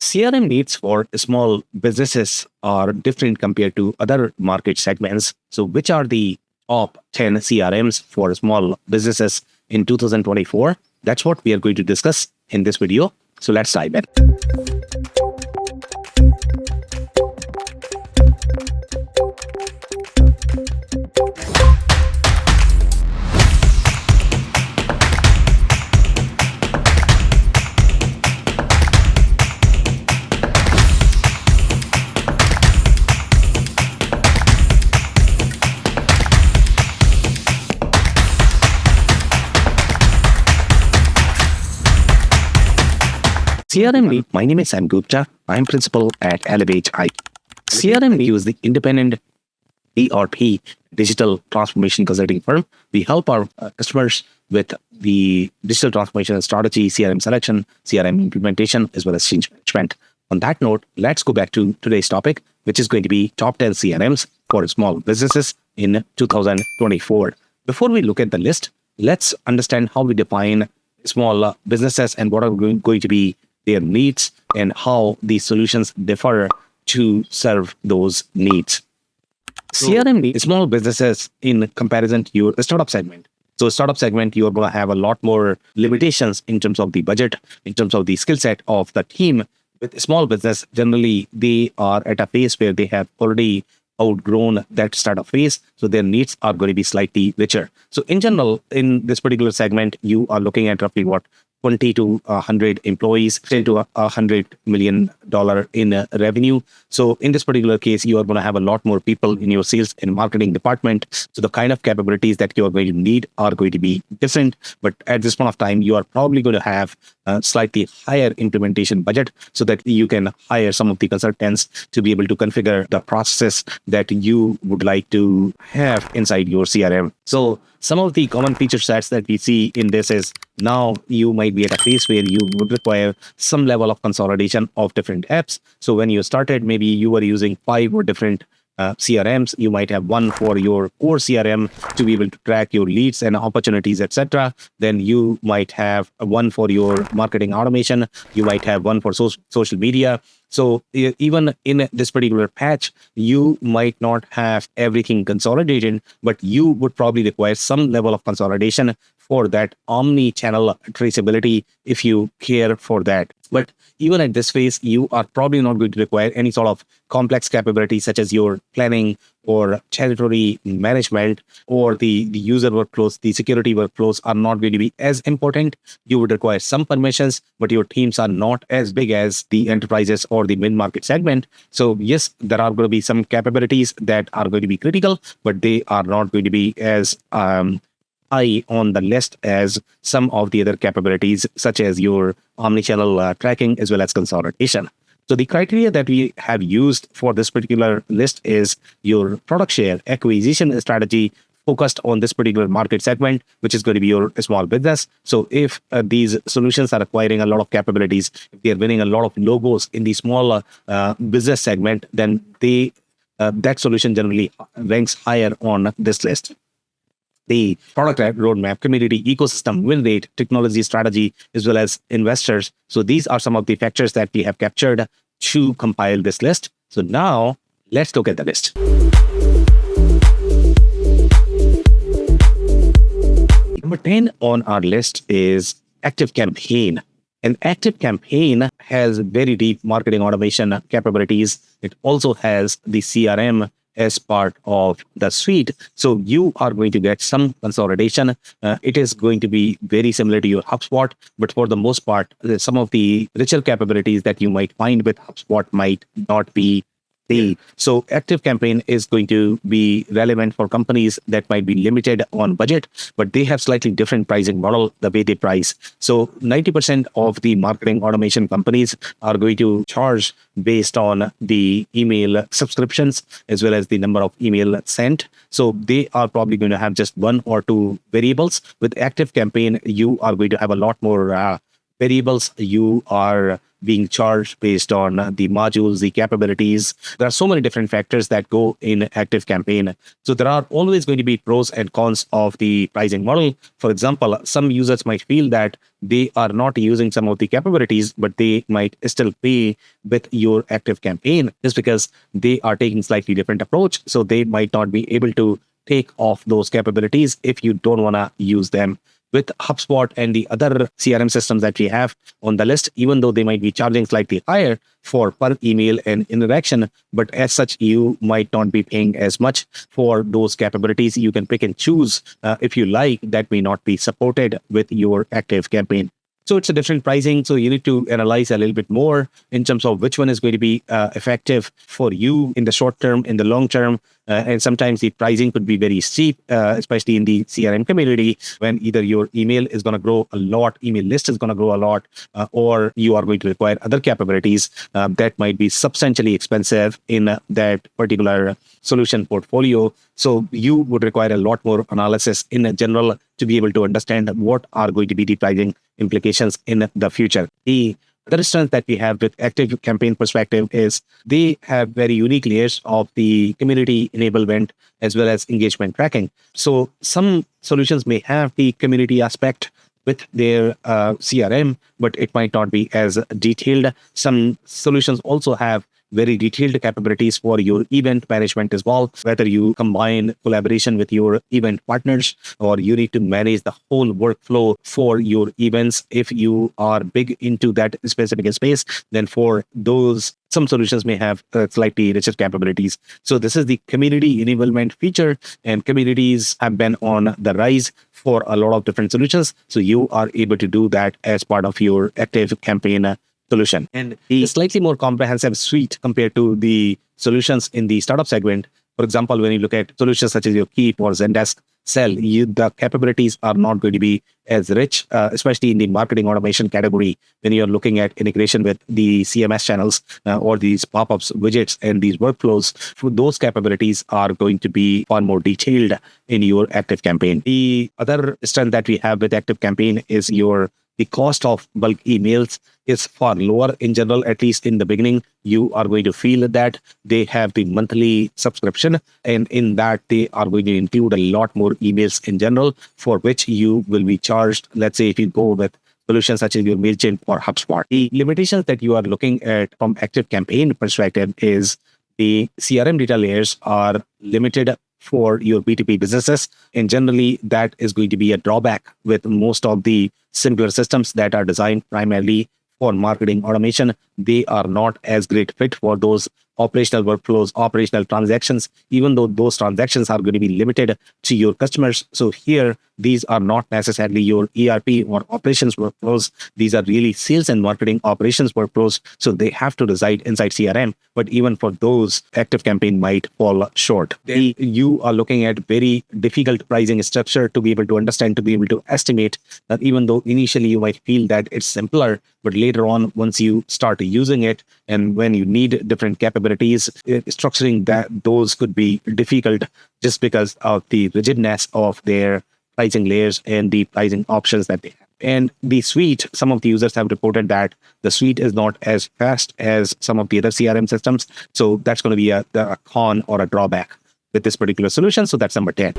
CRM needs for small businesses are different compared to other market segments. So, which are the top 10 CRMs for small businesses in 2024? That's what we are going to discuss in this video. So, let's dive in. CRM lead. My name is Sam Gupta. I'm principal at Elevate IT. CRM lead is the independent ERP digital transformation consulting firm. We help our customers with the digital transformation strategy, CRM selection, CRM implementation, as well as change management. On that note, let's go back to today's topic, which is going to be top 10 CRMs for small businesses in 2024. Before we look at the list, let's understand how we define small businesses and what are going to be their needs and how these solutions differ to serve those needs. CRM needs small businesses in comparison to your startup segment. So startup segment, you're going to have a lot more limitations in terms of the budget, in terms of the skill set of the team. With small business, generally, they are at a phase where they have already outgrown that startup phase. So their needs are going to be slightly richer. So in general, in this particular segment, you are looking at roughly 20 to 100 employees, 10 to $100 million in revenue. So in this particular case, you are going to have a lot more people in your sales and marketing department. So the kind of capabilities that you are going to need are going to be different. But at this point of time, you are probably going to have a slightly higher implementation budget so that you can hire some of the consultants to be able to configure the processes that you would like to have inside your CRM. So some of the common feature sets that we see in this is now you might be at a phase where you would require some level of consolidation of different apps. So when you started, maybe you were using 5 or different CRMs. You might have one for your core CRM to be able to track your leads and opportunities, etc. Then you might have one for your marketing automation. You might have one for social media. So even in this particular patch, you might not have everything consolidated, but you would probably require some level of consolidation for that omni-channel traceability if you care for that. But even at this phase, you are probably not going to require any sort of complex capabilities such as your planning or territory management or the user workflows, the security workflows are not going to be as important. You would require some permissions, but your teams are not as big as the enterprises or the mid-market segment. So yes, there are going to be some capabilities that are going to be critical, but they are not going to be as high on the list as some of the other capabilities, such as your omnichannel tracking as well as consolidation. So the criteria that we have used for this particular list is your product share acquisition strategy focused on this particular market segment, which is going to be your small business. So if these solutions are acquiring a lot of capabilities, if they are winning a lot of logos in the small business segment, then that solution generally ranks higher on this list. The product roadmap, community, ecosystem, win rate, technology strategy, as well as investors. So these are some of the factors that we have captured to compile this list. So now let's look at the list. Number 10 on our list is ActiveCampaign. And ActiveCampaign has very deep marketing automation capabilities. It also has the CRM as part of the suite. So you are going to get some consolidation. It is going to be very similar to your HubSpot, but for the most part, some of the richer capabilities that you might find with HubSpot might not be there. So ActiveCampaign is going to be relevant for companies that might be limited on budget, but they have slightly different pricing model, the way they price. So 90% of the marketing automation companies are going to charge based on the email subscriptions as well as the number of email sent. So they are probably going to have just one or two variables. With ActiveCampaign, you are going to have a lot more variables you are being charged based on the modules, the capabilities. There are so many different factors that go in ActiveCampaign. So there are always going to be pros and cons of the pricing model. For example, some users might feel that they are not using some of the capabilities, but they might still pay with your ActiveCampaign just because they are taking slightly different approach. So they might not be able to take off those capabilities if you don't want to use them. With HubSpot and the other CRM systems that we have on the list, even though they might be charging slightly higher for per email and interaction, but as such, you might not be paying as much for those capabilities. You can pick and choose if you like that may not be supported with your ActiveCampaign. So it's a different pricing. So you need to analyze a little bit more in terms of which one is going to be effective for you in the short term, in the long term. And sometimes the pricing could be very steep, especially in the CRM community, when either your email is going to grow a lot, email list is going to grow a lot, or you are going to require other capabilities that might be substantially expensive in that particular solution portfolio. So you would require a lot more analysis in general to be able to understand what are going to be the pricing implications in the future. The other strength that we have with ActiveCampaign perspective is they have very unique layers of the community enablement as well as engagement tracking. So some solutions may have the community aspect with their CRM, but it might not be as detailed. Some solutions also have very detailed capabilities for your event management as well, whether you combine collaboration with your event partners or you need to manage the whole workflow for your events. If you are big into that specific space, then for those, some solutions may have slightly richer capabilities. So this is the community enablement feature, and communities have been on the rise for a lot of different solutions. So you are able to do that as part of your ActiveCampaign solution. And the slightly more comprehensive suite compared to the solutions in the startup segment. For example, when you look at solutions such as your Keep or Zendesk Sell, the capabilities are not going to be as rich, especially in the marketing automation category. When you're looking at integration with the CMS channels or these pop-ups, widgets, and these workflows, those capabilities are going to be far more detailed in your ActiveCampaign. The other strength that we have with ActiveCampaign is the cost of bulk emails is far lower in general, at least in the beginning. You are going to feel that they have the monthly subscription, and in that they are going to include a lot more emails in general, for which you will be charged. Let's say if you go with solutions such as your MailChimp or HubSpot. The limitations that you are looking at from ActiveCampaign perspective is the CRM data layers are limited for your B2B businesses. And generally, that is going to be a drawback with most of the simpler systems that are designed primarily for marketing automation. They are not as great fit for those operational workflows, operational transactions, even though those transactions are going to be limited to your customers. So here, these are not necessarily your ERP or operations workflows. These are really sales and marketing operations workflows. So they have to reside inside CRM. But even for those, ActiveCampaign might fall short. You are looking at very difficult pricing structure to be able to understand, to be able to estimate that, even though initially you might feel that it's simpler, but later on, once you start using it and when you need different capabilities, structuring those could be difficult just because of the rigidness of their pricing layers and the pricing options that they have. And the suite, some of the users have reported that the suite is not as fast as some of the other CRM systems. So that's going to be a con or a drawback with this particular solution. So that's number 10.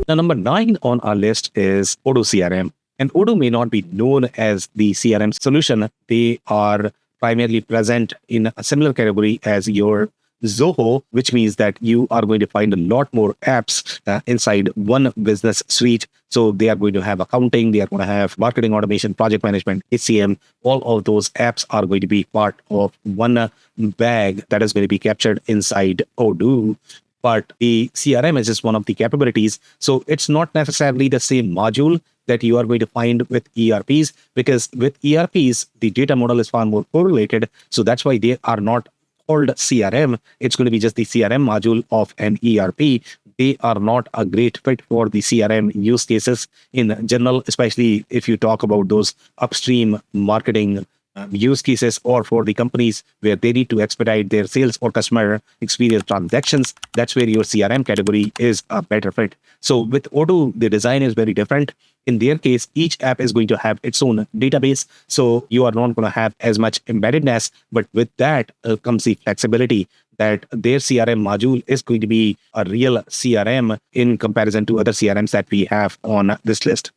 Now, number 9 on our list is Odo CRM. And Odo may not be known as the CRM solution. They are primarily present in a similar category as your Zoho, which means that you are going to find a lot more apps inside one business suite. So they are going to have accounting, they are going to have marketing automation, project management, HCM. All of those apps are going to be part of one bag that is going to be captured inside Odoo. But the CRM is just one of the capabilities. So it's not necessarily the same module that you are going to find with ERPs, because with ERPs, the data model is far more correlated. So that's why they are not called CRM. It's going to be just the CRM module of an ERP. They are not a great fit for the CRM use cases in general, especially if you talk about those upstream marketing use cases or for the companies where they need to expedite their sales or customer experience transactions, that's where your CRM category is a better fit. So with Odo, the design is very different. In their case, each app is going to have its own database. So you are not going to have as much embeddedness, but with that comes the flexibility that their CRM module is going to be a real CRM in comparison to other CRMs that we have on this list.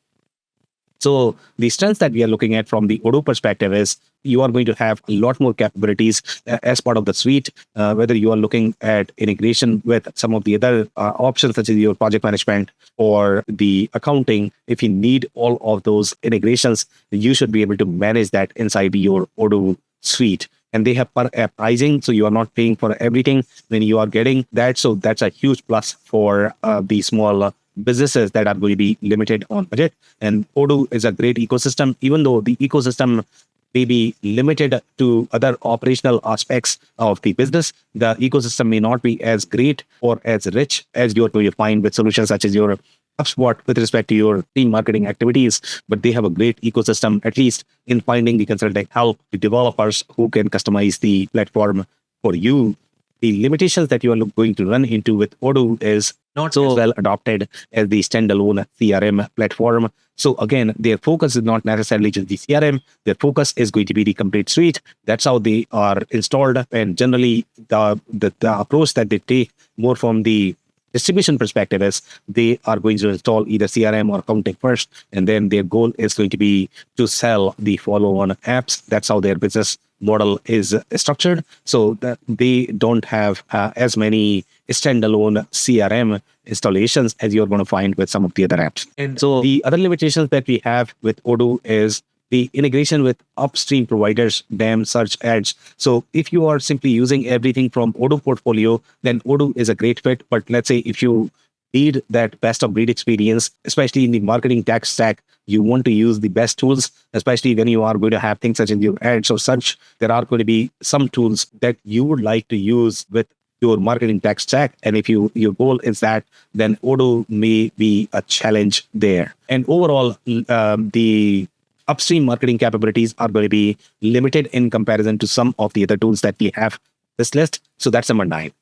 So the strengths that we are looking at from the Odo perspective is you are going to have a lot more capabilities as part of the suite, whether you are looking at integration with some of the other options, such as your project management or the accounting. If you need all of those integrations, you should be able to manage that inside your Odo suite. And they have per app pricing, so you are not paying for everything when you are getting that. So that's a huge plus for the small businesses that are going to be limited on budget. And Odo is a great ecosystem, even though the ecosystem may be limited to other operational aspects of the business. The ecosystem may not be as great or as rich as you're going to find with solutions such as your HubSpot with respect to your team marketing activities, but they have a great ecosystem, at least in finding the consulting help, the developers who can customize the platform for you. The limitations that you are going to run into with Odo is not so well adopted as the standalone CRM platform. So again, their focus is not necessarily just the CRM. Their focus is going to be the complete suite. That's how they are installed. And generally, the approach that they take more from the distribution perspective is they are going to install either CRM or accounting first, and then their goal is going to be to sell the follow-on apps. That's how their business model is structured. So that they don't have as many standalone CRM installations as you're going to find with some of the other apps. And so the other limitations that we have with Odo is the integration with upstream providers, DAM, search, ads. So if you are simply using everything from Odo portfolio, then Odo is a great fit. But let's say if you need that best of breed experience, especially in the marketing tech stack, you want to use the best tools, especially when you are going to have things such as your ads or such. There are going to be some tools that you would like to use with your marketing tech stack. And if your goal is that, then Odo may be a challenge there. And overall, the upstream marketing capabilities are going to be limited in comparison to some of the other tools that we have this list. So that's number 9.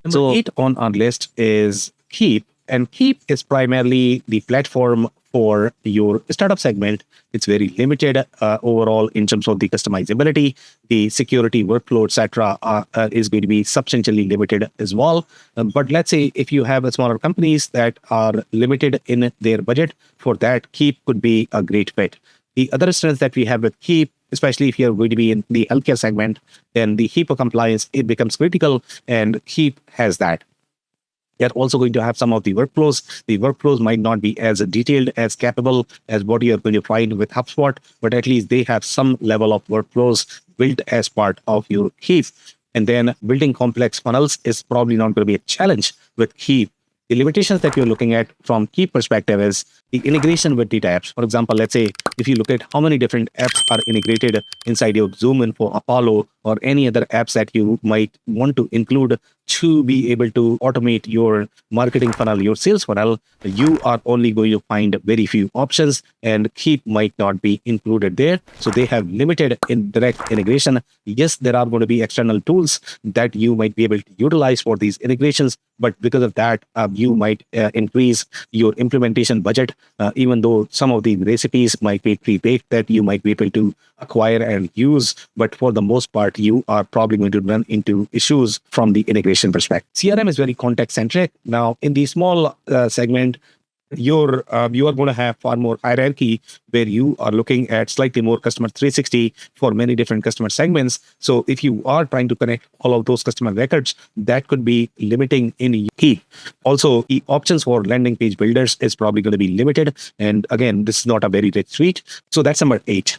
Number 8 on our list is Keep. And Keep is primarily the platform for your startup segment. It's very limited overall in terms of the customizability. The security workflow, etc., is going to be substantially limited as well. But let's say if you have smaller companies that are limited in their budget, for that, Keep could be a great fit. The other strengths that we have with Keep, especially if you're going to be in the healthcare segment, then the HIPAA compliance, it becomes critical, and Keep has that. They're also going to have some of the workflows. The workflows might not be as detailed, as capable as what you're going to find with HubSpot, but at least they have some level of workflows built as part of your Keep. And then building complex funnels is probably not going to be a challenge with Keep. The limitations that you're looking at from Keep perspective is the integration with data apps. For example, let's say if you look at how many different apps are integrated inside your Zoom Info, Apollo, or any other apps that you might want to include to be able to automate your marketing funnel, your sales funnel, you are only going to find very few options, and Keep might not be included there. So they have limited direct integration. Yes, there are going to be external tools that you might be able to utilize for these integrations, but because of that, you might increase your implementation budget, even though some of the recipes might be pre-baked that you might be able to acquire and use. But for the most part, you are probably going to run into issues from the integration perspective. CRM is very context-centric. Now, in the small segment, you are going to have far more hierarchy where you are looking at slightly more customer 360 for many different customer segments. So if you are trying to connect all of those customer records, that could be limiting in Keep. Also, the options for landing page builders is probably going to be limited. And again, this is not a very rich suite. So that's number 8.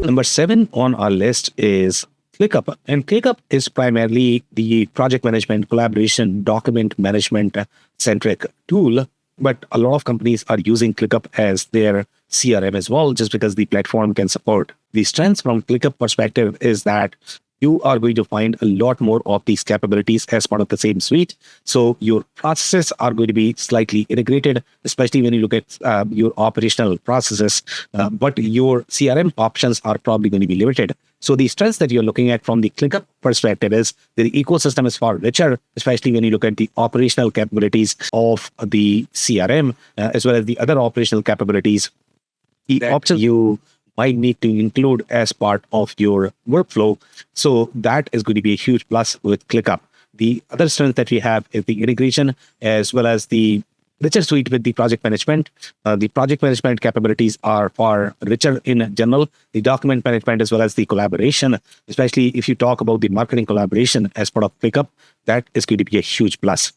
Number 7 on our list is Clickup. And Clickup is primarily the project management, collaboration, document management centric tool. But a lot of companies are using Clickup as their CRM as well, just because the platform can support. The strengths from Clickup perspective is that you are going to find a lot more of these capabilities as part of the same suite. So your processes are going to be slightly integrated, especially when you look at your operational processes, but your CRM options are probably going to be limited. So the strengths that you're looking at from the Clickup perspective is the ecosystem is far richer, especially when you look at the operational capabilities of the CRM, as well as the other operational capabilities. The options you might need to include as part of your workflow. So that is going to be a huge plus with ClickUp. The other strength that we have is the integration as well as the richer suite with the project management. The project management capabilities are far richer in general. The document management as well as the collaboration, especially if you talk about the marketing collaboration as part of ClickUp, that is going to be a huge plus.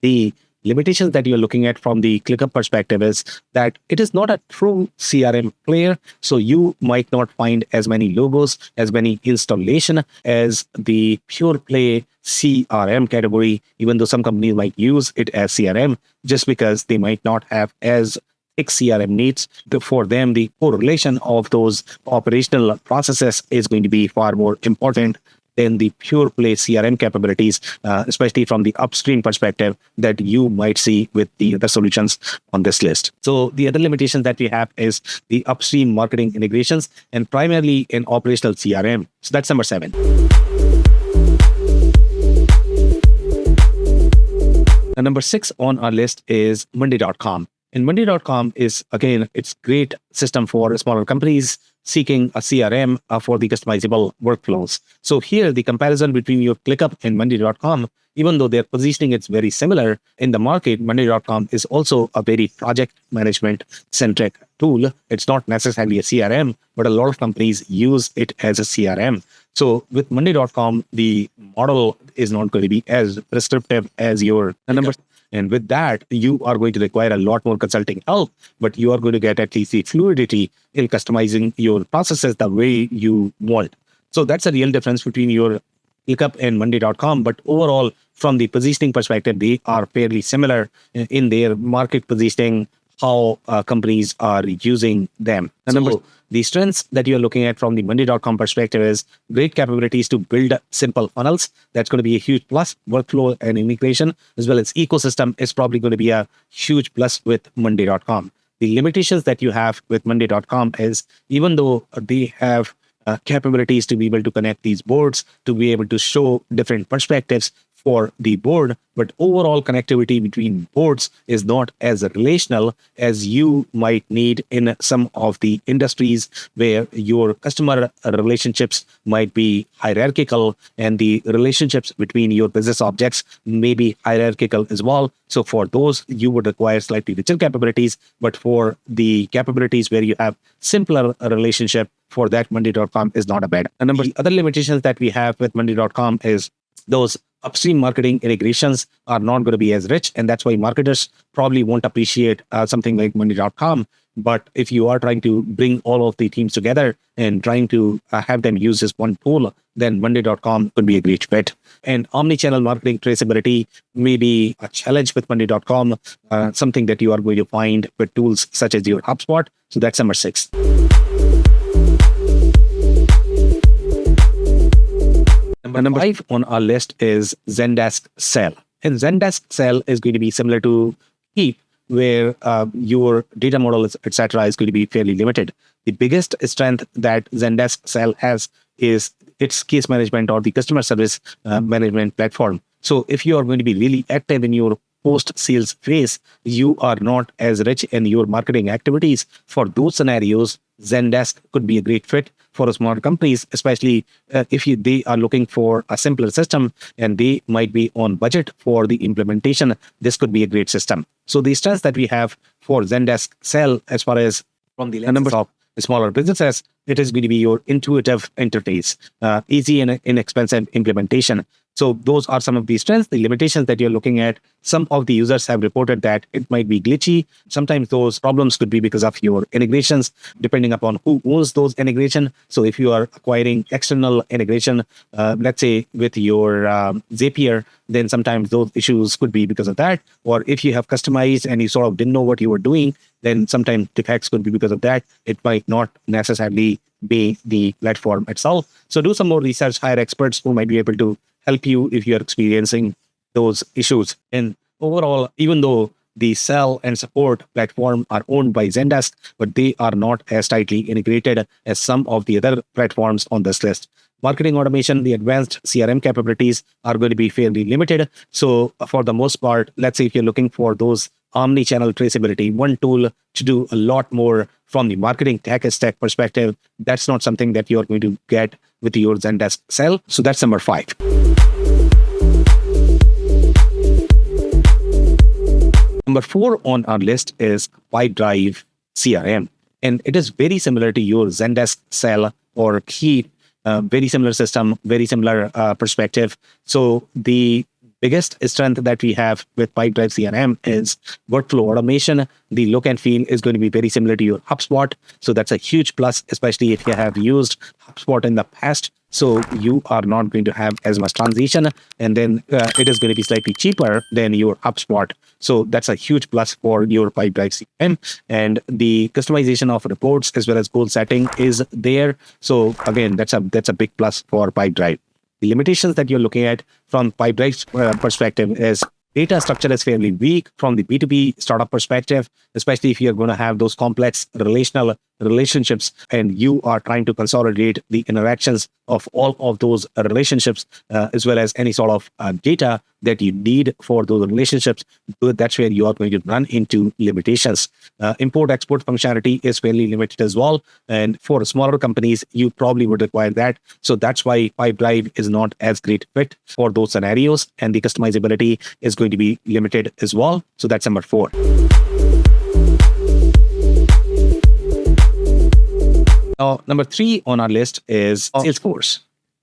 The limitations that you're looking at from the ClickUp perspective is that it is not a true CRM player. So you might not find as many logos, as many installation as the pure play CRM category, even though some companies might use it as CRM just because they might not have as thick CRM needs. For them, the correlation of those operational processes is going to be far more important than the pure play CRM capabilities, especially from the upstream perspective that you might see with the other solutions on this list. So the other limitations that we have is the upstream marketing integrations and primarily in operational CRM. So that's number 7. And number 6 on our list is monday.com. And monday.com is, again, it's great system for smaller companies seeking a CRM for the customizable workflows. So here, the comparison between your ClickUp and monday.com, even though their positioning is very similar in the market, monday.com is also a very project management centric tool. It's not necessarily a CRM, but a lot of companies use it as a CRM. So with monday.com, the model is not going to be as prescriptive as your numbers. And with that, you are going to require a lot more consulting help, but you are going to get at least the fluidity in customizing your processes the way you want. So that's a real difference between your ClickUp and monday.com. But overall, from the positioning perspective, they are fairly similar in their market positioning, how companies are using them. So the strengths that you're looking at from the monday.com perspective is great capabilities to build simple funnels. That's going to be a huge plus. Workflow and integration, as well as ecosystem, is probably going to be a huge plus with monday.com. The limitations that you have with monday.com is even though they have capabilities to be able to connect these boards, to be able to show different perspectives for the board, but overall connectivity between boards is not as relational as you might need in some of the industries where your customer relationships might be hierarchical and the relationships between your business objects may be hierarchical as well. So for those, you would require slightly richer capabilities, but for the capabilities where you have simpler relationship, for that, monday.com is not a bad. And number other limitations that we have with monday.com is those upstream marketing integrations are not going to be as rich, and that's why marketers probably won't appreciate something like monday.com. But if you are trying to bring all of the teams together and trying to have them use this one tool, then monday.com could be a great fit. And omni-channel marketing traceability may be a challenge with monday.com, something that you are going to find with tools such as your HubSpot. So that's number 6. Number 5 on our list is Zendesk Sell. And Zendesk Sell is going to be similar to Keep, where your data model, etc., is going to be fairly limited. The biggest strength that Zendesk Sell has is its case management or the customer service management platform. So if you are going to be really active in your post-sales phase, you are not as rich in your marketing activities. For those scenarios, Zendesk could be a great fit for small companies, especially if they are looking for a simpler system and they might be on budget for the implementation. This could be a great system. So the strengths that we have for Zendesk Sell, as far as from the numbers of smaller businesses, it is going to be your intuitive interface, easy and inexpensive implementation. So those are some of the strengths. The limitations that you're looking at, some of the users have reported that it might be glitchy. Sometimes those problems could be because of your integrations, depending upon who owns those integration. So if you are acquiring external integration, let's say with your Zapier, then sometimes those issues could be because of that. Or if you have customized and you sort of didn't know what you were doing, then sometimes defects could be because of that. It might not necessarily be the platform itself. So do some more research, hire experts who might be able to help you if you're experiencing those issues. And overall, even though the sell and support platform are owned by Zendesk, but they are not as tightly integrated as some of the other platforms on this list. Marketing automation, the advanced CRM capabilities are going to be fairly limited. So for the most part, let's say if you're looking for those omni-channel traceability, one tool to do a lot more from the marketing tech stack perspective, that's not something that you're going to get with your Zendesk sell. So that's number 5. Number 4 on our list is PipDrive CRM. And it is very similar to your Zendesk sell or Keep, very similar system, very similar perspective. So the biggest strength that we have with PipDrive CRM is workflow automation. The look and feel is going to be very similar to your HubSpot. So that's a huge plus, especially if you have used HubSpot in the past. So you are not going to have as much transition, and then it is going to be slightly cheaper than your HubSpot. So that's a huge plus for your PipDrive CRM. And the customization of reports as well as goal setting is there. So again, that's a big plus for PipDrive. The limitations that you're looking at from PipDrive's perspective is data structure is fairly weak from the B2B startup perspective, especially if you're going to have those complex relational relationships and you are trying to consolidate the interactions of all of those relationships, as well as any sort of data that you need for those relationships. That's where you are going to run into limitations. Import-export functionality is fairly limited as well. And for smaller companies, you probably would require that. So that's why PipDrive is not as great fit for those scenarios. And the customizability is going to be limited as well. So that's number 4. Now, number 3 on our list is Salesforce.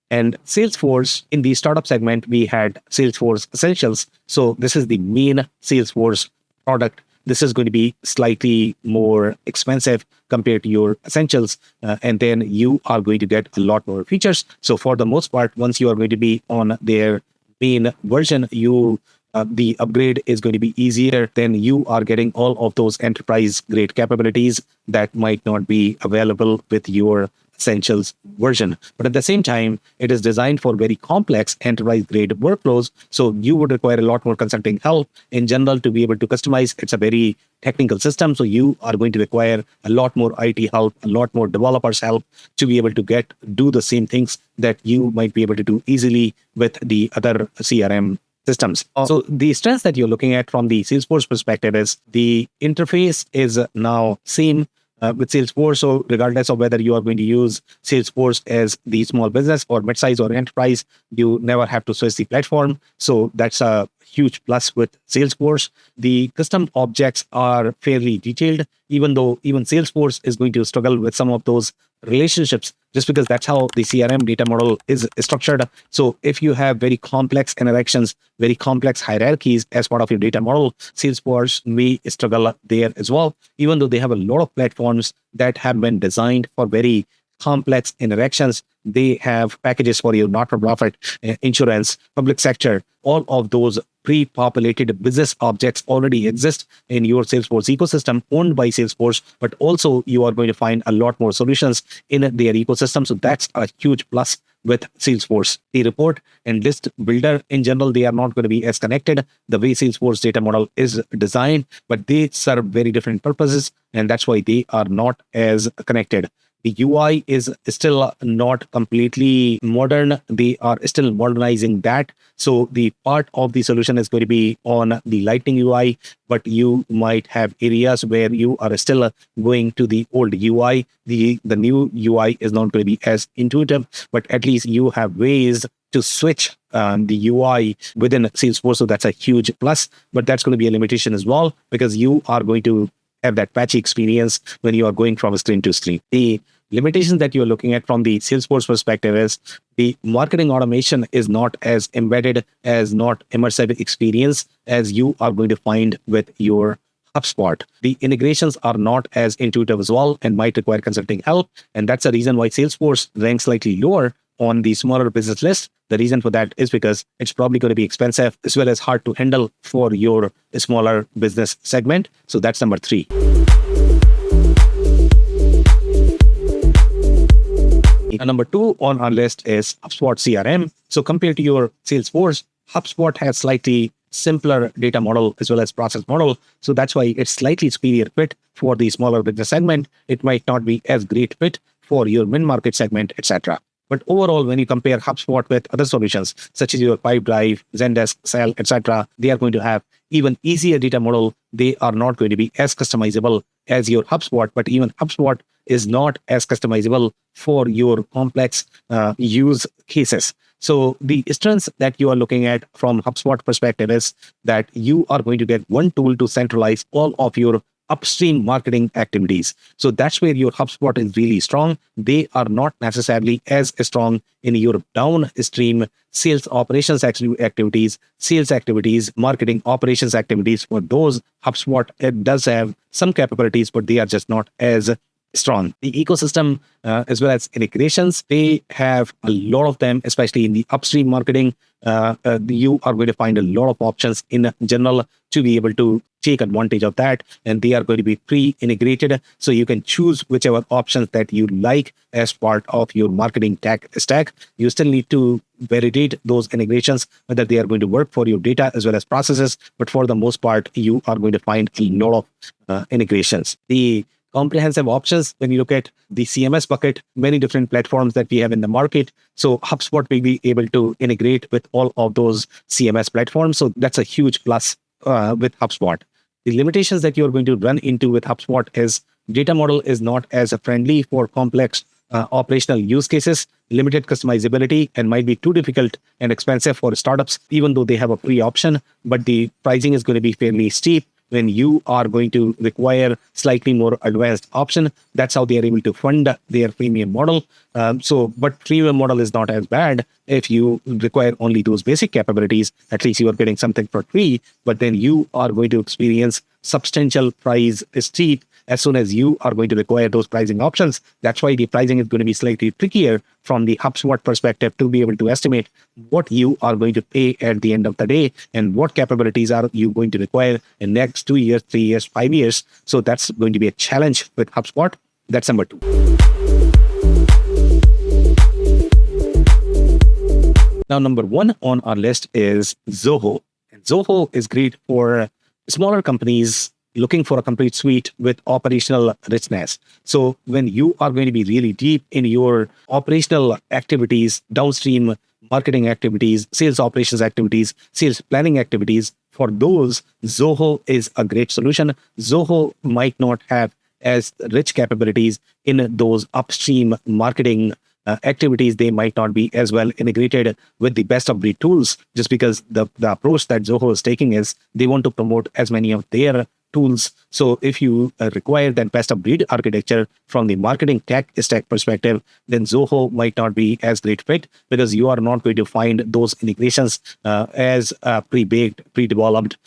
And Salesforce, in the startup segment, we had Salesforce Essentials. So this is the main Salesforce product. This is going to be slightly more expensive compared to your Essentials. And then you are going to get a lot more features. So for the most part, once you are going to be on their main version, the upgrade is going to be easier. Then you are getting all of those enterprise grade capabilities that might not be available with your Essentials version. But at the same time, it is designed for very complex enterprise grade workflows. So you would require a lot more consulting help in general to be able to customize. It's a very technical system. So you are going to require a lot more IT help, a lot more developers help to be able to do the same things that you might be able to do easily with the other CRM systems. So the strengths that you're looking at from the Salesforce perspective is the interface is now same with Salesforce. So regardless of whether you are going to use Salesforce as the small business or mid-size or enterprise, you never have to switch the platform. So that's a huge plus with Salesforce. The custom objects are fairly detailed, even though even Salesforce is going to struggle with some of those relationships just because that's how the CRM data model is structured. So if you have very complex interactions, very complex hierarchies as part of your data model, Salesforce may struggle there as well, even though they have a lot of platforms that have been designed for very complex interactions. They have packages for your not-for-profit, insurance, public sector. All of those pre-populated business objects already exist in your Salesforce ecosystem owned by Salesforce, but also you are going to find a lot more solutions in their ecosystem. So that's a huge plus with Salesforce. The report and list builder in general, they are not going to be as connected the way Salesforce data model is designed, but they serve very different purposes, and that's why they are not as connected. The UI is still not completely modern. They are still modernizing that. So the part of the solution is going to be on the Lightning UI, but you might have areas where you are still going to the old UI. The new UI is not going to be as intuitive, but at least you have ways to switch the UI within Salesforce. So that's a huge plus, but that's going to be a limitation as well, because you are going to have that patchy experience when you are going from screen to screen. The Limitations that you're looking at from the Salesforce perspective is the marketing automation is not as embedded, as not immersive experience as you are going to find with your HubSpot. The integrations are not as intuitive as well and might require consulting help. And that's the reason why Salesforce ranks slightly lower on the smaller business list. The reason for that is because it's probably going to be expensive as well as hard to handle for your smaller business segment. So that's number 3. Number 2 on our list is HubSpot CRM. So compared to your Salesforce, HubSpot has slightly simpler data model as well as process model. So that's why it's slightly superior fit for the smaller business segment. It might not be as great fit for your mid-market segment, etc. But overall, when you compare HubSpot with other solutions, such as your PipDrive, Zendesk, Sell, etc., they are going to have even easier data model. They are not going to be as customizable as your HubSpot, but even HubSpot is not as customizable for your complex use cases. So the strengths that you are looking at from HubSpot perspective is that you are going to get one tool to centralize all of your upstream marketing activities. So that's where your HubSpot is really strong. They are not necessarily as strong in your downstream sales operations activities, sales activities, marketing operations activities. For those, HubSpot, it does have some capabilities, but they are just not as strong. The ecosystem, as well as integrations, they have a lot of them, especially in the upstream marketing. You are going to find a lot of options in general to be able to take advantage of that. And they are going to be pre-integrated. So you can choose whichever options that you like as part of your marketing tech stack. You still need to validate those integrations, whether they are going to work for your data as well as processes. But for the most part, you are going to find a lot of integrations. The comprehensive options, when you look at the CMS bucket, many different platforms that we have in the market. So HubSpot will be able to integrate with all of those CMS platforms. So that's a huge plus with HubSpot. The limitations that you're going to run into with HubSpot is data model is not as friendly for complex operational use cases, limited customizability, and might be too difficult and expensive for startups, even though they have a free option, but the pricing is going to be fairly steep. When you are going to require slightly more advanced option, that's how they are able to fund their premium model. But premium model is not as bad if you require only those basic capabilities. At least you are getting something for free, but then you are going to experience substantial price steep as soon as you are going to require those pricing options. That's why the pricing is going to be slightly trickier from the HubSpot perspective to be able to estimate what you are going to pay at the end of the day and what capabilities are you going to require in next 2 years, 3 years, 5 years. So that's going to be a challenge with HubSpot. That's number 2. Now, number 1 on our list is Zoho. And Zoho is great for smaller companies looking for a complete suite with operational richness. So when you are going to be really deep in your operational activities, downstream marketing activities, sales operations activities, sales planning activities, for those, Zoho is a great solution. Zoho might not have as rich capabilities in those upstream marketing activities. They might not be as well integrated with the best of breed tools, just because the approach that Zoho is taking is they want to promote as many of their tools. So if you require that best of breed architecture from the marketing tech stack perspective, then Zoho might not be as great fit, because you are not going to find those integrations as pre-baked, pre-developed,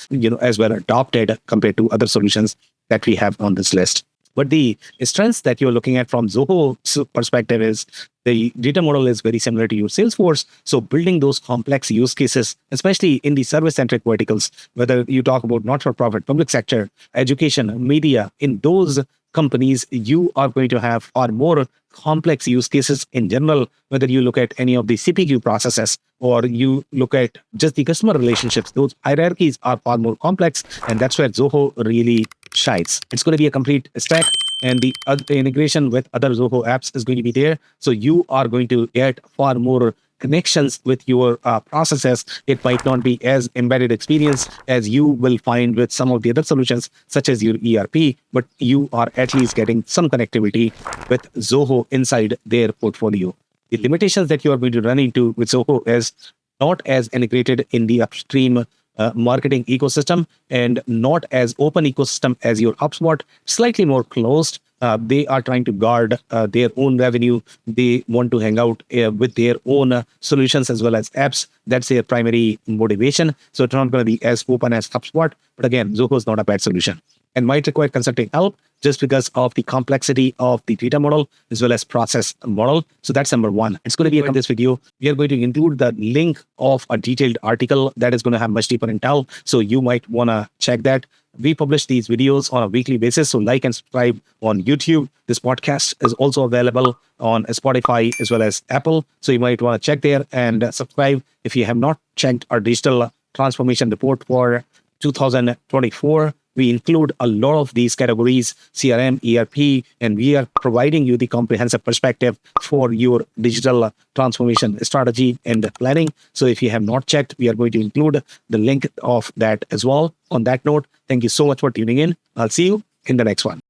as well adopted compared to other solutions that we have on this list. But the strengths that you're looking at from Zoho's perspective is the data model is very similar to your Salesforce. So building those complex use cases, especially in the service-centric verticals, whether you talk about not-for-profit, public sector, education, media, in those companies, you are going to have far more complex use cases in general, whether you look at any of the CPQ processes or you look at just the customer relationships. Those hierarchies are far more complex, and that's where Zoho really shines. It's going to be a complete stack, and the integration with other Zoho apps is going to be there. So you are going to get far more connections with your processes. It might not be as embedded experience as you will find with some of the other solutions, such as your ERP, but you are at least getting some connectivity with Zoho inside their portfolio. The limitations that you are going to run into with Zoho is not as integrated in the upstream marketing ecosystem and not as open ecosystem as your HubSpot, slightly more closed. They are trying to guard their own revenue. They want to hang out with their own solutions as well as apps. That's their primary motivation. So it's not going to be as open as HubSpot. But again, Zoho is not a bad solution and might require consulting help just because of the complexity of the data model as well as process model. So that's number one. It's going to be in this video. We are going to include the link of a detailed article that is going to have much deeper intel. So you might want to check that. We publish these videos on a weekly basis. So like and subscribe on YouTube. This podcast is also available on Spotify as well as Apple. So you might want to check there and subscribe if you have not checked our digital transformation report for 2024. We include a lot of these categories, CRM, ERP, and we are providing you the comprehensive perspective for your digital transformation strategy and planning. So if you have not checked, we are going to include the link of that as well. On that note, thank you so much for tuning in. I'll see you in the next one.